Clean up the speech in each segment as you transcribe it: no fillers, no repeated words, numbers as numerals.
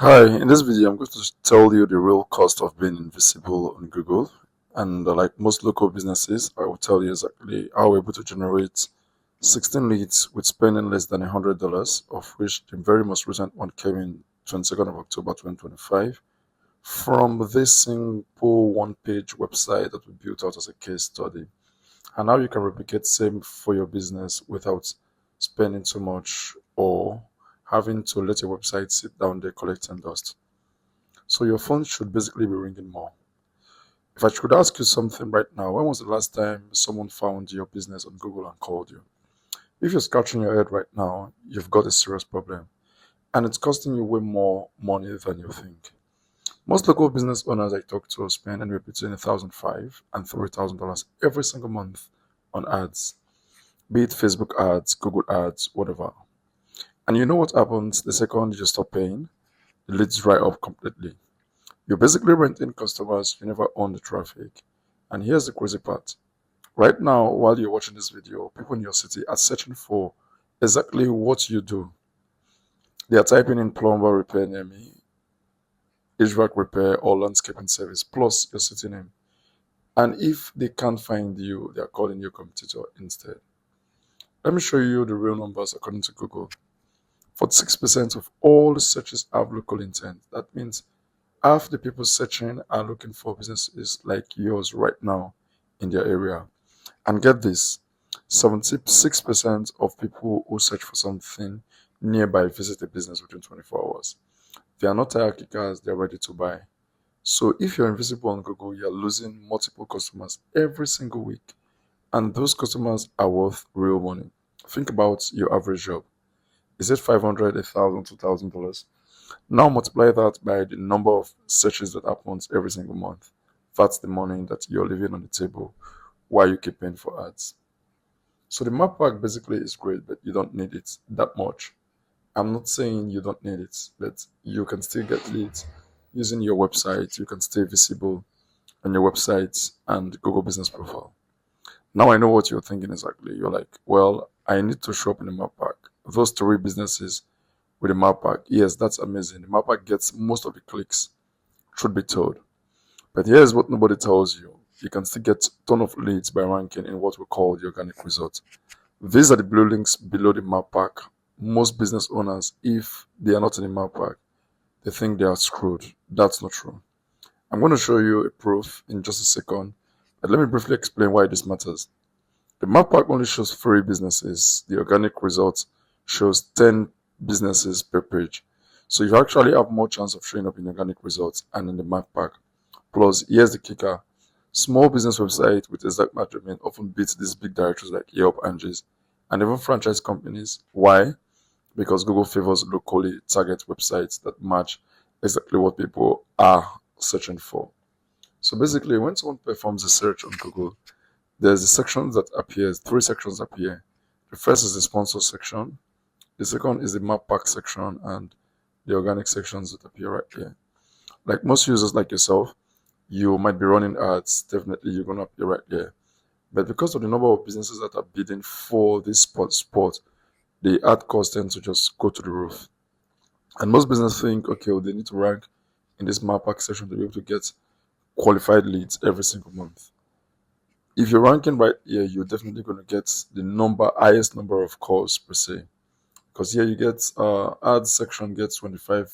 Hi, in this video, I'm going to tell you the real cost of being invisible on Google. And like most local businesses, I will tell you exactly how we're able to generate 16 leads with spending less than $100, of which the very most recent one came in 22nd of October 2025 from this simple one-page website that we built out as a case study. And how you can replicate same for your business without spending too much or having to let your website sit down there collecting dust. So your phone should basically be ringing more. If I could ask you something right now, when was the last time someone found your business on Google and called you? If you're scratching your head right now, you've got a serious problem. And it's costing you way more money than you think. Most local business owners I talk to spend anywhere between $1,500 and $3,000 every single month on ads, be it Facebook ads, Google ads, whatever. And you know what happens the second you stop paying? The leads dry up completely. You're basically renting customers, you never own the traffic. And here's the crazy part. Right now, while you're watching this video, people in your city are searching for exactly what you do. They are typing in plumber repair near me, HVAC repair, or landscaping service, plus your city name. And if they can't find you, they are calling your competitor instead. Let me show you the real numbers according to Google. 46% of all searches have local intent. That means half the people searching are looking for businesses like yours right now in their area. And get this, 76% of people who search for something nearby visit a business within 24 hours. They are not tire kickers, they're ready to buy. So if you're invisible on Google, you're losing multiple customers every single week. And those customers are worth real money. Think about your average job. Is it $500, $1,000, $2,000? Now multiply that by the number of searches that happens every single month. That's the money that you're leaving on the table while you keep paying for ads. So the map pack basically is great, but you don't need it that much. I'm not saying you don't need it, but you can still get leads using your website. You can stay visible on your website and Google Business Profile. Now I know what you're thinking exactly. You're like, well, I need to show up in the map pack. Those three businesses with the map pack, yes, that's amazing. The map pack gets most of the clicks, truth be told. But here's what nobody tells you. You can still get a ton of leads by ranking in what we call the organic results. These are the blue links below the map pack. Most business owners, if they are not in the map pack, they think they are screwed. That's not true. I'm going to show you a proof in just a second, but let me briefly explain why this matters. The map pack only shows 3 businesses. The organic results shows 10 businesses per page. So you actually have more chance of showing up in organic results and in the map pack. Plus, here's the kicker. Small business websites with exact match domain often beat these big directories like Yelp, Angie's, and even franchise companies. Why? Because Google favors locally target websites that match exactly what people are searching for. So basically, when someone performs a search on Google, there's a section that appears, 3 sections appear. The first is the sponsor section. The second is the map pack section and the organic sections that appear right here. Like most users like yourself, you might be running ads, definitely you're going to appear right there. But because of the number of businesses that are bidding for this spot, the ad cost tends to just go to the roof. And most businesses think, okay, well, they need to rank in this map pack section to be able to get qualified leads every single month. If you're ranking right here, you're definitely going to get the highest number of calls per se. Because here you get ads section gets 25%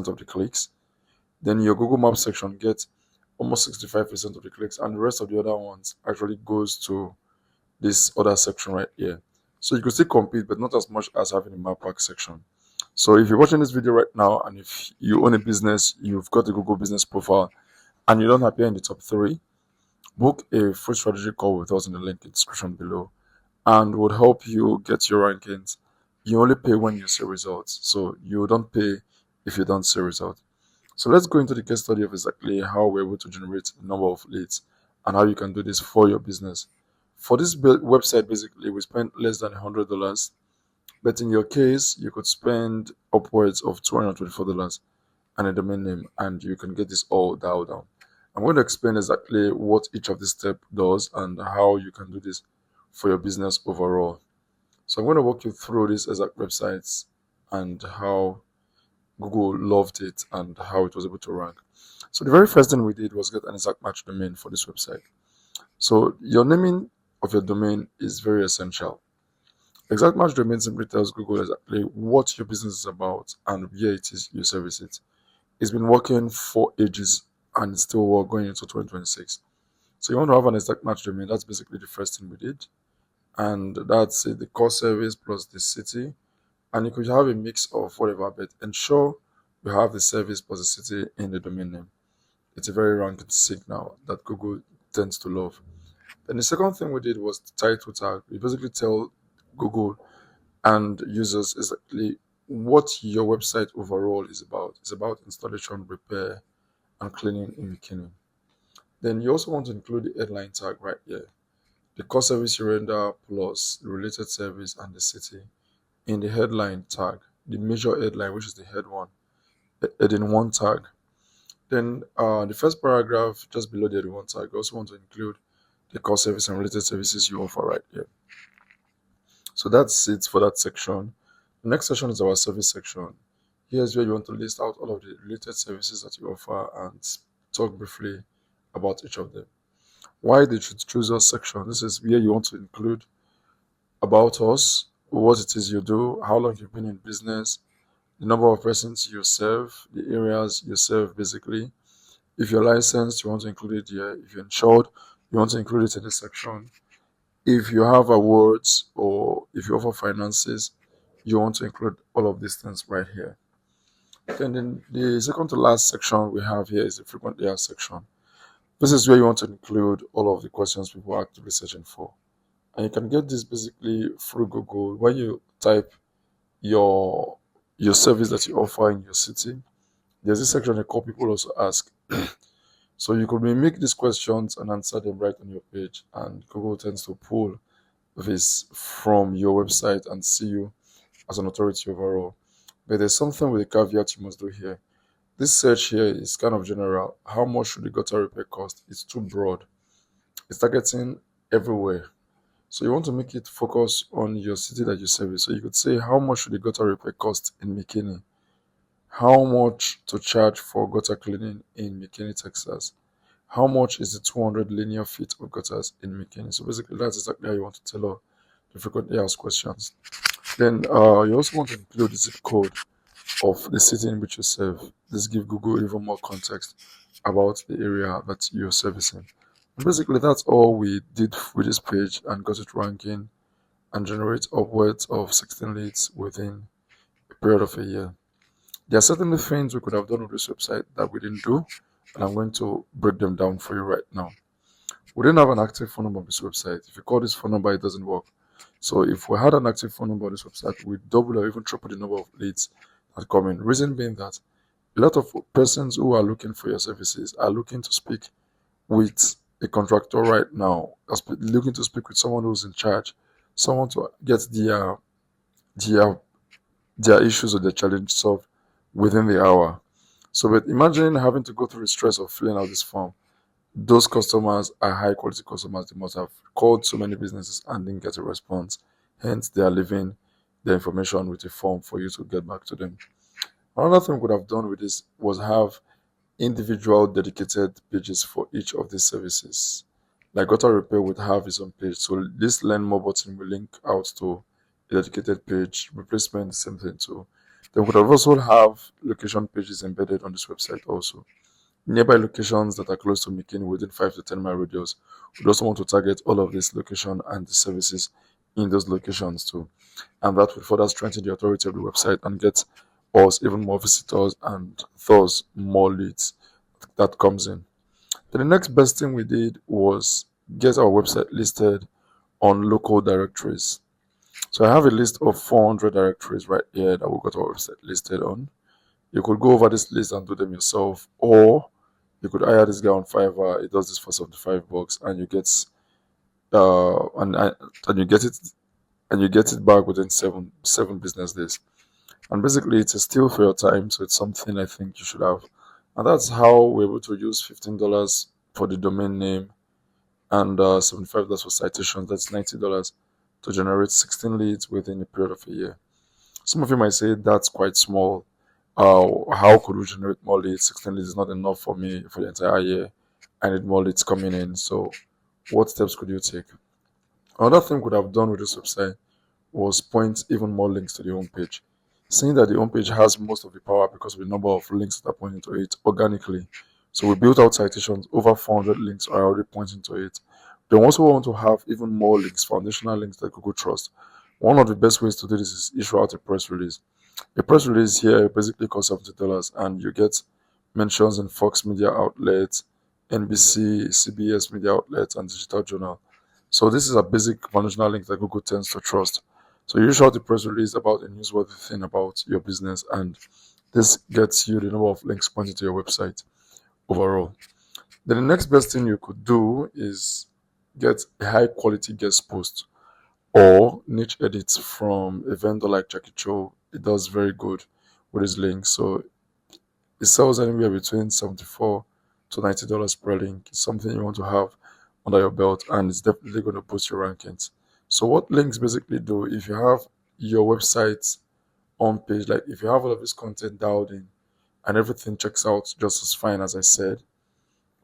of the clicks. Then your Google Maps section gets almost 65% of the clicks, and the rest of the other ones actually goes to this other section right here. So you can still compete, but not as much as having a map pack section. So if you're watching this video right now, and if you own a business, you've got a Google Business Profile, and you don't appear in the top 3, book a free strategy call with us in the link in the description below, and would help you get your rankings. You only pay when you see results, so you don't pay if you don't see results. So let's go into the case study of exactly how we're able to generate a number of leads and how you can do this for your business. For this website, basically, we spent less than $100, but in your case, you could spend upwards of $224 and a domain name, and you can get this all dialed down. I'm going to explain exactly what each of these steps does and how you can do this for your business overall. So I'm going to walk you through these exact websites and how Google loved it and how it was able to rank. So the very first thing we did was get an exact match domain for this website. So your naming of your domain is very essential. Exact match domain simply tells Google exactly what your business is about and where it is you service it. It's been working for ages and it's still going into 2026. So you want to have an exact match domain. That's basically the first thing we did. And that's it, the core service plus the city. And you could have a mix of whatever, but ensure you have the service plus the city in the domain name. It's a very ranked signal that Google tends to love. Then the second thing we did was the title tag. We basically tell Google and users exactly what your website overall is about. It's about installation, repair, and cleaning in bikini. Then you also want to include the headline tag right here. The core service you render plus the related service and the city in the headline tag, the major headline, which is the head one, heading one tag. Then the first paragraph just below the heading one tag, you also want to include the core service and related services you offer right here. So that's it for that section. The next section is our service section. Here's where you want to list out all of the related services that you offer and talk briefly about each of them. Why they should choose us section. This is where you want to include about us, what it is you do, how long you've been in business, the number of persons you serve, the areas you serve basically. If you're licensed, you want to include it here. If you're insured, you want to include it in this section. If you have awards or if you offer finances, you want to include all of these things right here. Then the second to last section we have here is the frequently asked section. This is where you want to include all of the questions people are actively searching for. And you can get this basically through Google. When you type your service that you offer in your city, there's this section they call people also ask. So you could mimic these questions and answer them right on your page, and Google tends to pull this from your website and see you as an authority overall. But there's something with a caveat you must do here. This search here is kind of general. How much should the gutter repair cost? It's too broad. It's targeting everywhere. So you want to make it focus on your city that you service. So you could say, how much should the gutter repair cost in McKinney? How much to charge for gutter cleaning in McKinney, Texas? How much is the 200 linear feet of gutters in McKinney? So basically, that's exactly how you want to tell her the frequently asked questions. Then you also want to include the zip code of the city in which you serve. This gives Google even more context about the area that you're servicing. And basically, that's all we did with this page and got it ranking and generate upwards of 16 leads within a period of a year. There are certainly things we could have done with this website that we didn't do, and I'm going to break them down for you right now. We didn't have an active phone number on this website. If you call this phone number, it doesn't work. So if we had an active phone number on this website, we'd double or even triple the number of leads that come in. Reason being that a lot of persons who are looking for your services are looking to speak with a contractor right now, looking to speak with someone who's in charge, someone to get their their issues or their challenge solved within the hour. So, but imagine having to go through the stress of filling out this form. Those customers are high quality customers. They must have called so many businesses and didn't get a response. Hence, they are leaving the information with a form for you to get back to them. Another thing we could have done with this was have individual dedicated pages for each of these services. Like Gutter Repair would have its own page. So this Learn More button will link out to a dedicated page. Replacement, same thing too. Then we could have also have location pages embedded on this website also. Nearby locations that are close to McKinney within 5 to 10 mile radius. We also want to target all of this location and the services in those locations too. And that will further strengthen the authority of the website and get us even more visitors and thus more leads that comes in. Then the next best thing we did was get our website listed on local directories. So I have a list of 400 directories right here that we got our website listed on. You could go over this list and do them yourself, or you could hire this guy on Fiverr. He does this for $75, and you get and you get it back within seven business days. And basically, it's a steal for your time, so it's something I think you should have. And that's how we're able to use $15 for the domain name and $75 for citations. That's $90 to generate 16 leads within a period of a year. Some of you might say that's quite small. how could we generate more leads? 16 leads is not enough for me for the entire year. I need more leads coming in. So, what steps could you take? Another thing we could have done with this website was point even more links to the homepage. Seeing that the homepage has most of the power because of the number of links that are pointing to it organically. So we built out citations, over 400 links are already pointing to it. Then we also want to have even more links, foundational links that Google trusts. One of the best ways to do this is issue out a press release. A press release here basically costs $70 and you get mentions in Fox Media Outlets, NBC, CBS Media Outlets, and Digital Journal. So this is a basic foundational link that Google tends to trust. So you issue out a press release about a newsworthy thing about your business, and this gets you the number of links pointing to your website overall. Then the next best thing you could do is get a high quality guest post or niche edits from a vendor like Jackie Cho. It does very good with his links. So it sells anywhere between $74 to $90 per link. It's something you want to have under your belt, and it's definitely going to boost your rankings. So what links basically do, if you have your website on page, like if you have all of this content dialed in and everything checks out just as fine as I said,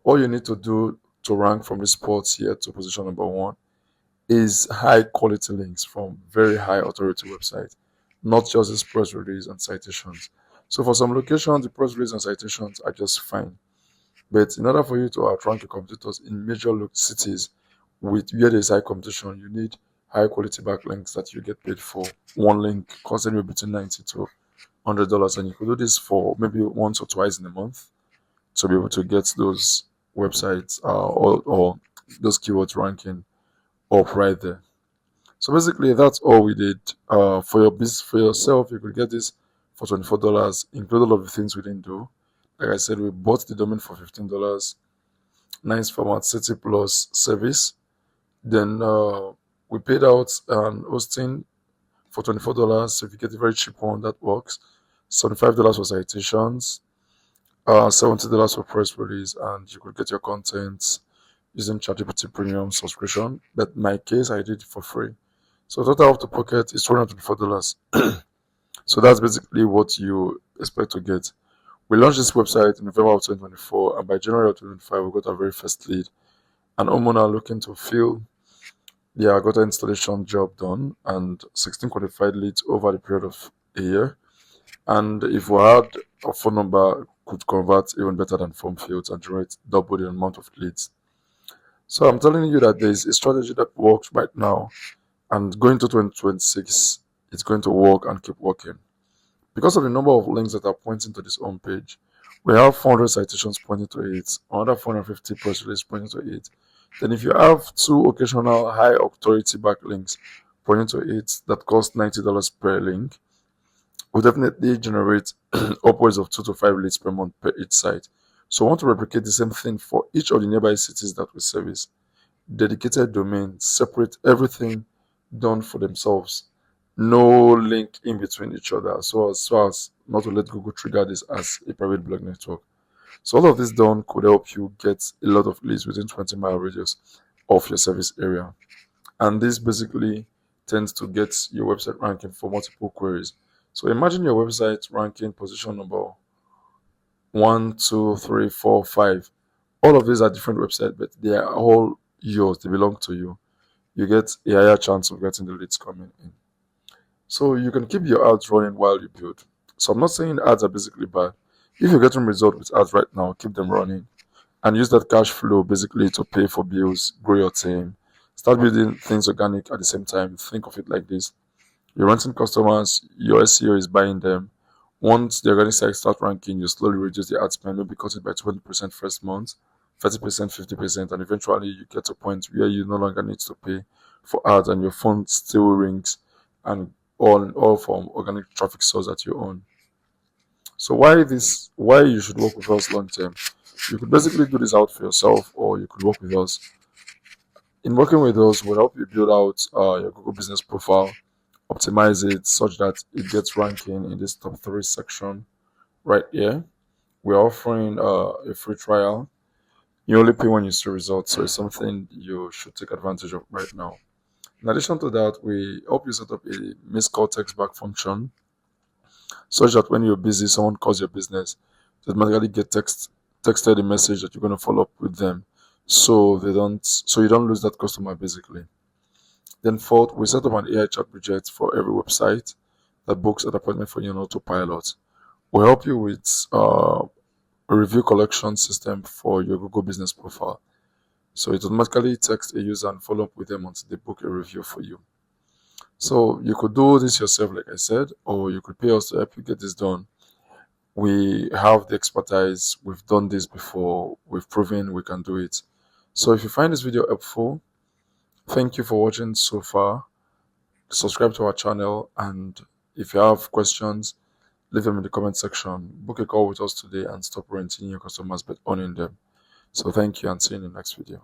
all you need to do to rank from this spot here to position number one is high quality links from very high authority websites, not just this press release and citations. So for some locations, the press release and citations are just fine. But in order for you to outrank your competitors in major cities with where there is high competition, you need high quality backlinks that you get paid for. One link costs anywhere between $90 to $100, and you could do this for maybe once or twice in a month to be able to get those websites or those keywords ranking up right there. So basically, that's all we did. For your business, for yourself, you could get this for $24, include all of the things we didn't do. Like I said, we bought the domain for $15. Nice format, city plus service. Then we paid out an hosting for $24. So if you get a very cheap one, that works. $75 for citations, $70 for press release, and you could get your content using ChatGPT Premium subscription. But in my case, I did it for free. So total out of pocket is $224. So that's basically what you expect to get. We launched this website in November of 2024, and by January of 2025, we got our very first lead. An homeowner looking to fill their gutter installation job done, and 16 qualified leads over the period of a year. And if we had a phone number, could convert even better than form fields and generate double the amount of leads. So I'm telling you that there is a strategy that works right now, and going to 2026, it's going to work and keep working. Because of the number of links that are pointing to this home page, we have 400 citations pointing to it, another 450 press releases pointing to it. Then if you have two occasional high authority backlinks pointing to it that cost $90 per link, will definitely generate upwards of 2 to 5 leads per month per each site. So I want to replicate the same thing for each of the nearby cities that we service. Dedicated domain, separate everything done for themselves. No link in between each other, so as not to let Google trigger this as a private blog network. So all of this done could help you get a lot of leads within 20-mile radius of your service area. And this basically tends to get your website ranking for multiple queries. So imagine your website ranking position number 1, 2, 3, 4, 5. All of these are different websites, but they are all yours. They belong to you. You get a higher chance of getting the leads coming in. So you can keep your ads running while you build. So I'm not saying ads are basically bad. If you're getting results with ads right now, keep them running and use that cash flow basically to pay for bills, grow your team, start building things organic at the same time. Think of it like this. You're renting customers, your SEO is buying them. Once the organic site start ranking, you slowly reduce the ad spend, maybe cut it by 20% first month, 30%, 50%, and eventually you get to a point where you no longer need to pay for ads and your phone still rings and all from organic traffic source that you own. So why you should work with us long term? You could basically do this out for yourself, or you could work with us. In working with us, we'll help you build out your Google business profile, optimize it such that it gets ranking in this top 3 section right here. We're offering a free trial. You only pay when you see results, so it's something you should take advantage of right now. In addition to that, we help you set up a missed call text back function such that when you're busy, someone calls your business, they automatically get texted a message that you're going to follow up with them, so you don't lose that customer basically. Then fourth, we set up an AI chat widget for every website that books an appointment for you on autopilot. We'll help you with a review collection system for your Google business profile. So it automatically texts a user and follow up with them until they book a review for you. So you could do this yourself, like I said, or you could pay us to help you get this done. We have the expertise. We've done this before. We've proven we can do it. So if you find this video helpful, thank you for watching so far. Subscribe to our channel, and if you have questions, leave them in the comment section. Book a call with us today and stop renting your customers but owning them. So thank you, and see you in the next video.